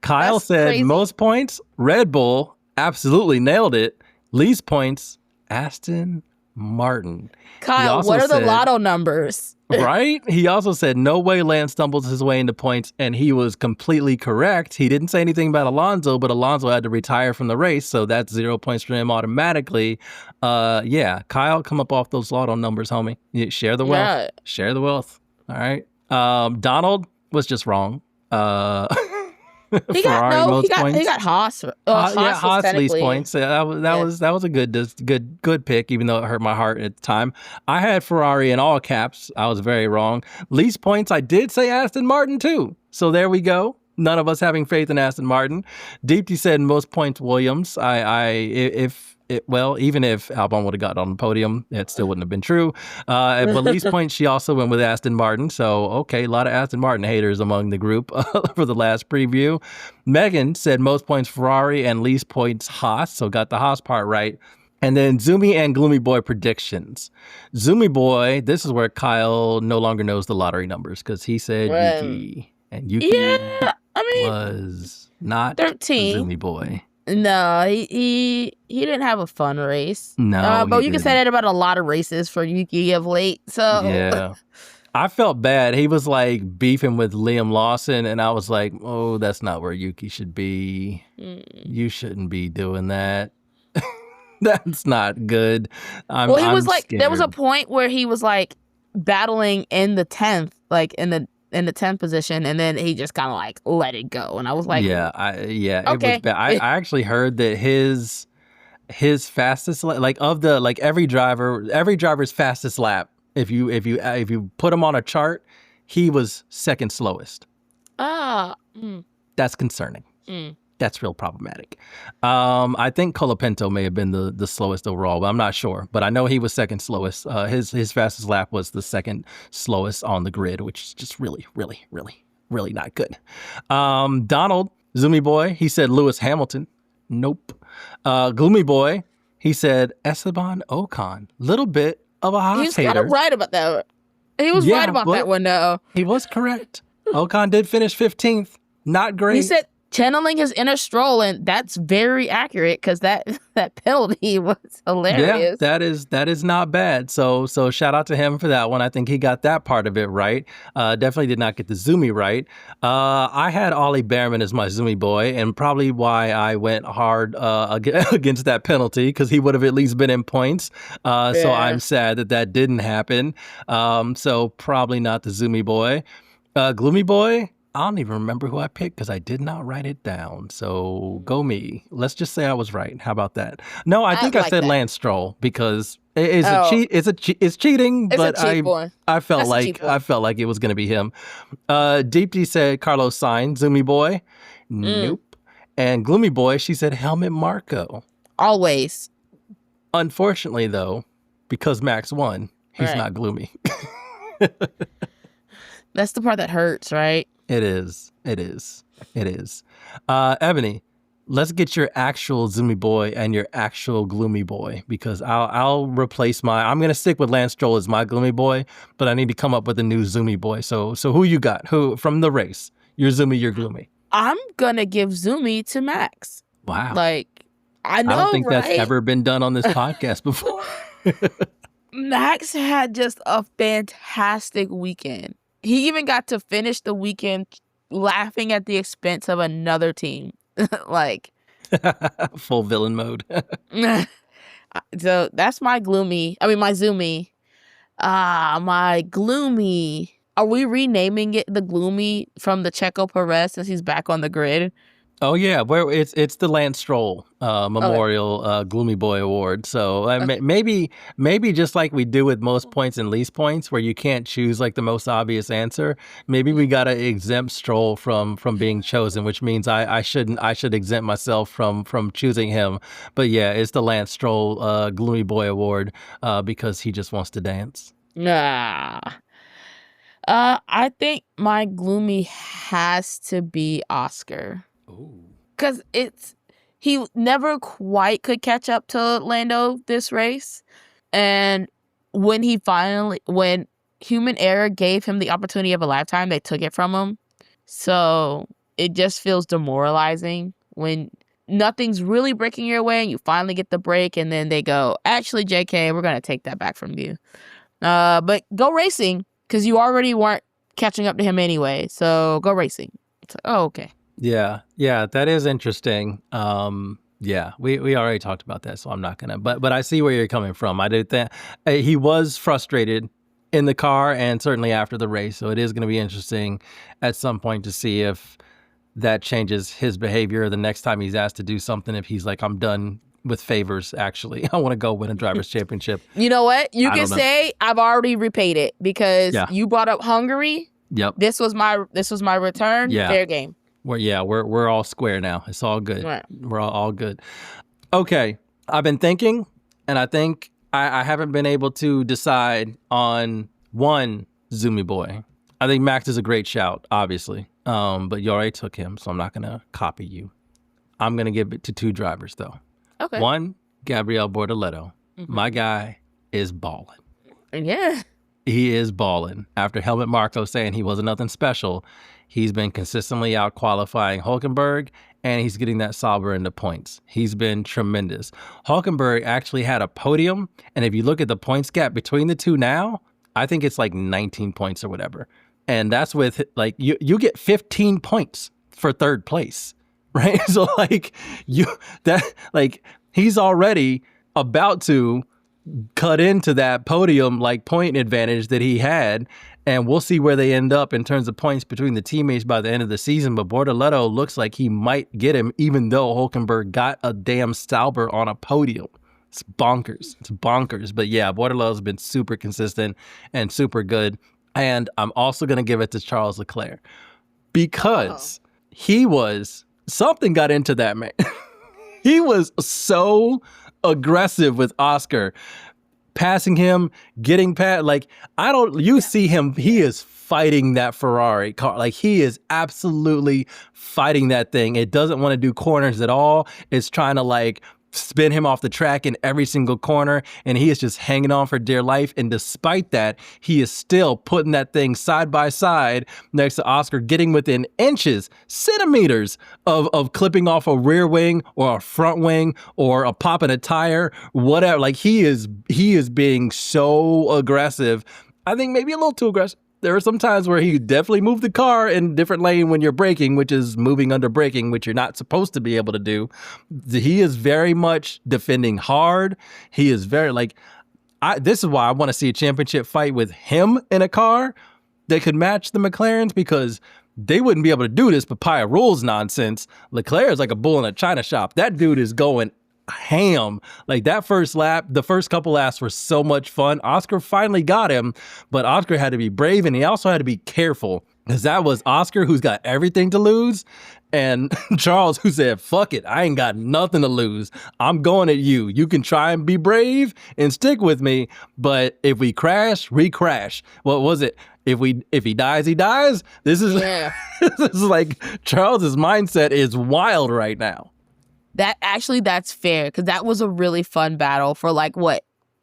Kyle said crazy. Most points, Red Bull. Absolutely nailed it. Least points, Aston Martin. Kyle, what are the lotto numbers? Right? He also said no way Lance stumbles his way into points, and he was completely correct. He didn't say anything about Alonso, but Alonso had to retire from the race, so that's 0 points for him automatically. Yeah, Kyle, come up off those lotto numbers, homie. Share the wealth. Yeah. Share the wealth. All right. Donald was just wrong. He got Haas. Haas least points. That was a good pick, even though it hurt my heart at the time. I had Ferrari in all caps. I was very wrong. Least points, I did say Aston Martin too. So there we go. None of us having faith in Aston Martin. Deepty said most points Williams. Even if Albon would have got on the podium, it still wouldn't have been true. But least points, she also went with Aston Martin. So, okay, a lot of Aston Martin haters among the group for the last preview. Megan said most points Ferrari and least points Haas. So got the Haas part right. And then Zumi and Gloomy Boy predictions. Zumi Boy, this is where Kyle no longer knows the lottery numbers because he said Yuki. And Yuki was not 13. Zumi Boy. No, he didn't have a fun race. No, but you can say that about a lot of races for Yuki of late. So yeah, I felt bad. He was like beefing with Liam Lawson, and I was like, "Oh, that's not where Yuki should be. You shouldn't be doing that. That's not good." I'm scared. There was a point where he was like battling in the 10th, like in the 10th position, and then he just kind of like let it go, and I was like, okay. It was bad. I actually heard that his fastest every driver's fastest lap, if you put him on a chart, he was second slowest. That's concerning. That's real problematic. I think Colapinto may have been the slowest overall, but I'm not sure. But I know he was second slowest. His fastest lap was the second slowest on the grid, which is just really, really, really, really not good. Donald, Zoomy Boy, he said Lewis Hamilton. Nope. Gloomy Boy, he said Esteban Ocon. Little bit of a Haas hater. He was kind of right about that. He was right about that one, though. He was correct. Ocon did finish 15th. Not great. He said channeling his inner Stroll, and that's very accurate because that penalty was hilarious. Yeah, that is not bad. So shout out to him for that one. I think he got that part of it right. Definitely did not get the Zoomy right. I had Ollie Behrman as my Zoomy boy, and probably why I went hard against that penalty because he would have at least been in points. So I'm sad that didn't happen. So probably not the Zoomy boy. Gloomy boy, I don't even remember who I picked because I did not write it down. So go me. Let's just say I was right. How about that? No, I think I said Lance Stroll because it's cheating. But I felt like it was going to be him. Deepty said Carlos Sainz, Zoomy boy. Nope. And Gloomy boy, she said Helmut Marko. Always. Unfortunately, though, because Max won, he's not gloomy. That's the part that hurts, right? It is. Ebony, let's get your actual Zoomy boy and your actual gloomy boy because I'll replace I'm going to stick with Lance Stroll as my gloomy boy, but I need to come up with a new Zoomy boy. So who you got? Who from the race? You're Zoomy, you're gloomy. I'm going to give Zoomy to Max. Wow. I know, I don't think right? that's ever been done on this podcast before. Max had just a fantastic weekend. He even got to finish the weekend laughing at the expense of another team. Full villain mode. So that's my Zoomy. My gloomy. Are we renaming it the gloomy from the Checo Perez since he's back on the grid? Oh yeah, where it's the Lance Stroll Memorial Gloomy Boy Award. So maybe just like we do with most points and least points, where you can't choose like the most obvious answer. Maybe we gotta exempt Stroll from being chosen, which means I should exempt myself from choosing him. But yeah, it's the Lance Stroll Gloomy Boy Award because he just wants to dance. Nah. I think my gloomy has to be Oscar. Because he never quite could catch up to Lando this race. And when human error gave him the opportunity of a lifetime, they took it from him. So it just feels demoralizing when nothing's really breaking your way and you finally get the break and then they go, actually, JK, we're going to take that back from you. But go racing because you already weren't catching up to him anyway. So go racing. It's like, oh, okay. Yeah, that is interesting. Yeah, we already talked about that, so I'm not gonna. But I see where you're coming from. I did that. He was frustrated in the car and certainly after the race, so it is going to be interesting at some point to see if that changes his behavior the next time he's asked to do something. If he's like, I'm done with favors. Actually, I want to go win a driver's championship. You know what? You can say I've already repaid it because you brought up Hungary. Yep. This was my return. Yeah. Fair game. We're all square now. It's all good. Right. We're all good. Okay. I've been thinking, and I think I haven't been able to decide on one Zoomy boy. I think Max is a great shout, obviously. But you already took him, so I'm not gonna copy you. I'm gonna give it to two drivers though. Okay. One, Gabriel Bortoleto. Mm-hmm. My guy is balling. Yeah. He is balling. After Helmut Marko saying he wasn't nothing special, he's been consistently out qualifying Hülkenberg, and he's getting that Sauber into points. He's been tremendous. Hülkenberg actually had a podium, and if you look at the points gap between the two now, I think it's like 19 points or whatever. And that's with, like, you get 15 points for third place, right? So, he's already about to cut into that podium like point advantage that he had, and we'll see where they end up in terms of points between the teammates by the end of the season. But Bortoleto looks like he might get him, even though Hülkenberg got a damn Sauber on a podium. It's bonkers. But yeah, Bortoleto's been super consistent and super good. And I'm also going to give it to Charles Leclerc because something got into that man. He was so aggressive with Oscar, passing him, getting past, see him, he is fighting that Ferrari car. Like, he is absolutely fighting that thing. It doesn't want to do corners at all. It's trying to spin him off the track in every single corner, and he is just hanging on for dear life. And despite that, he is still putting that thing side by side next to Oscar, getting within inches, centimeters of clipping off a rear wing or a front wing or a pop in a tire, whatever. Like, he is being so aggressive. I think maybe a little too aggressive. There are some times where he definitely moved the car in a different lane when you're braking, which is moving under braking, which you're not supposed to be able to do. He is very much defending hard. He is very this is why I want to see a championship fight with him in a car that could match the McLarens, because they wouldn't be able to do this papaya rules nonsense. Leclerc is like a bull in a china shop. That dude is going ham. Like, that first lap, the first couple laps were so much fun. Oscar finally got him, but Oscar had to be brave, and he also had to be careful, because that was Oscar, who's got everything to lose, and Charles, who said, fuck it, I ain't got nothing to lose. I'm going at you. You can try and be brave and stick with me, but if we crash, we crash. What was it? If he dies, he dies. This is this is like, Charles's mindset is wild right now. That's fair, because that was a really fun battle for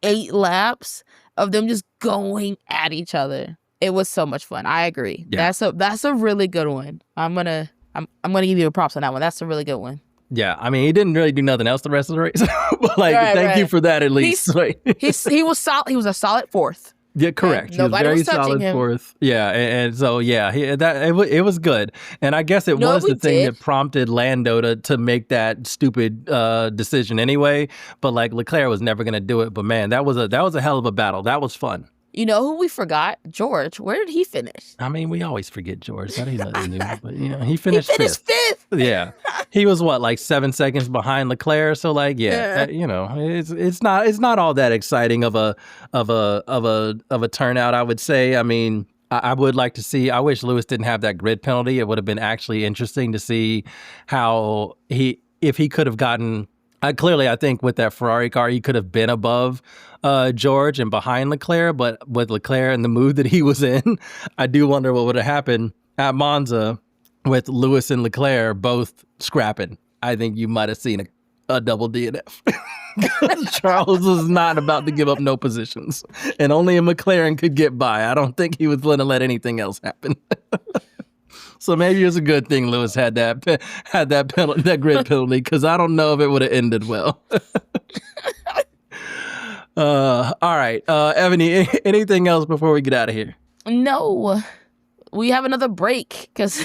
8 laps of them just going at each other. It was so much fun. I agree. Yeah. That's a really good one. I'm gonna give you a props on that one. That's a really good one. Yeah, I mean, he didn't really do nothing else the rest of the race, but thank you for that at least. He was solid. He was a solid fourth. Yeah, correct. He was very solid fourth. Yeah, and so it was good. And I guess it was the thing that prompted Lando to make that stupid decision anyway. But Leclerc was never going to do it. But man, that was a hell of a battle. That was fun. You know who we forgot? George. Where did he finish? I mean, we always forget George. That ain't nothing new. But, you know, he He finished finished fifth. Yeah, he was what, like 7 seconds behind Leclerc. So like, you know, it's not all that exciting of a turnout, I would say. I mean, I would like to see. I wish Lewis didn't have that grid penalty. It would have been actually interesting to see how if he could have gotten. Clearly, I think with that Ferrari car, he could have been above George and behind Leclerc. But with Leclerc and the mood that he was in, I do wonder what would have happened at Monza with Lewis and Leclerc both scrapping. I think you might have seen a double DNF. Charles was not about to give up no positions, and only a McLaren could get by. I don't think he was going to let anything else happen. So maybe it was a good thing Lewis had that penalty, that grid penalty, because I don't know if it would have ended well. All right, Ebony, anything else before we get out of here? No, we have another break because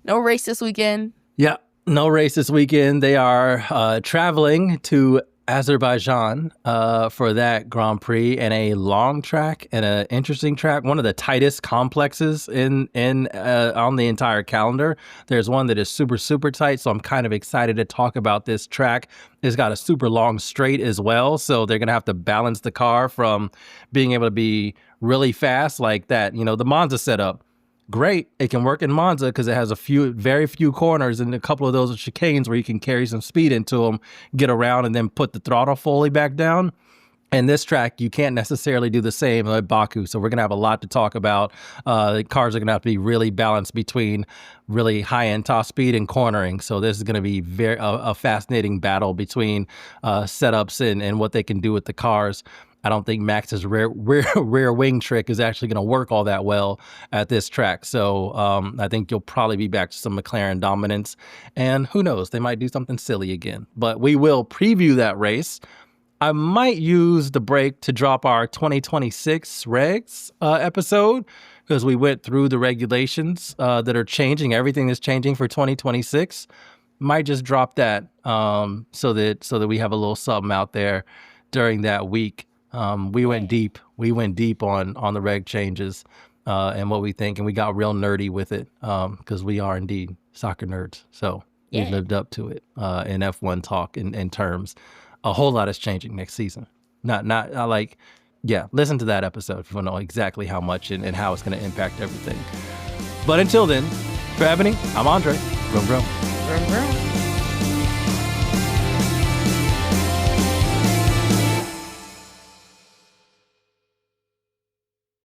no race this weekend. Yeah, no race this weekend. They are traveling to Azerbaijan for that Grand Prix, and a long track and an interesting track, one of the tightest complexes in on the entire calendar. There's one that is super tight, so I'm kind of excited to talk about this track. It's got a super long straight as well, so they're gonna have to balance the car from being able to be really fast like that. You know, the Monza setup, great. It can work in Monza because it has very few corners, and a couple of those are chicanes where you can carry some speed into them, get around, and then put the throttle fully back down. And this track, you can't necessarily do the same at Baku. So we're going to have a lot to talk about. The cars are going to have to be really balanced between really high-end top speed and cornering. So this is going to be a fascinating battle between setups and what they can do with the cars. I don't think Max's rear wing trick is actually going to work all that well at this track. So I think you'll probably be back to some McLaren dominance. And who knows, they might do something silly again. But we will preview that race. I might use the break to drop our 2026 regs episode, because we went through the regulations that are changing. Everything is changing for 2026. Might just drop that so that we have a little something out there during that week. We went deep. We went deep on the reg changes and what we think, and we got real nerdy with it because we are indeed soccer nerds. So we lived up to it in F1 talk in terms. A whole lot is changing next season. Not like, listen to that episode if you want to know exactly how much and how it's going to impact everything. But until then, for Ebony, I'm Andre. Vroom, vroom. Vroom, vroom.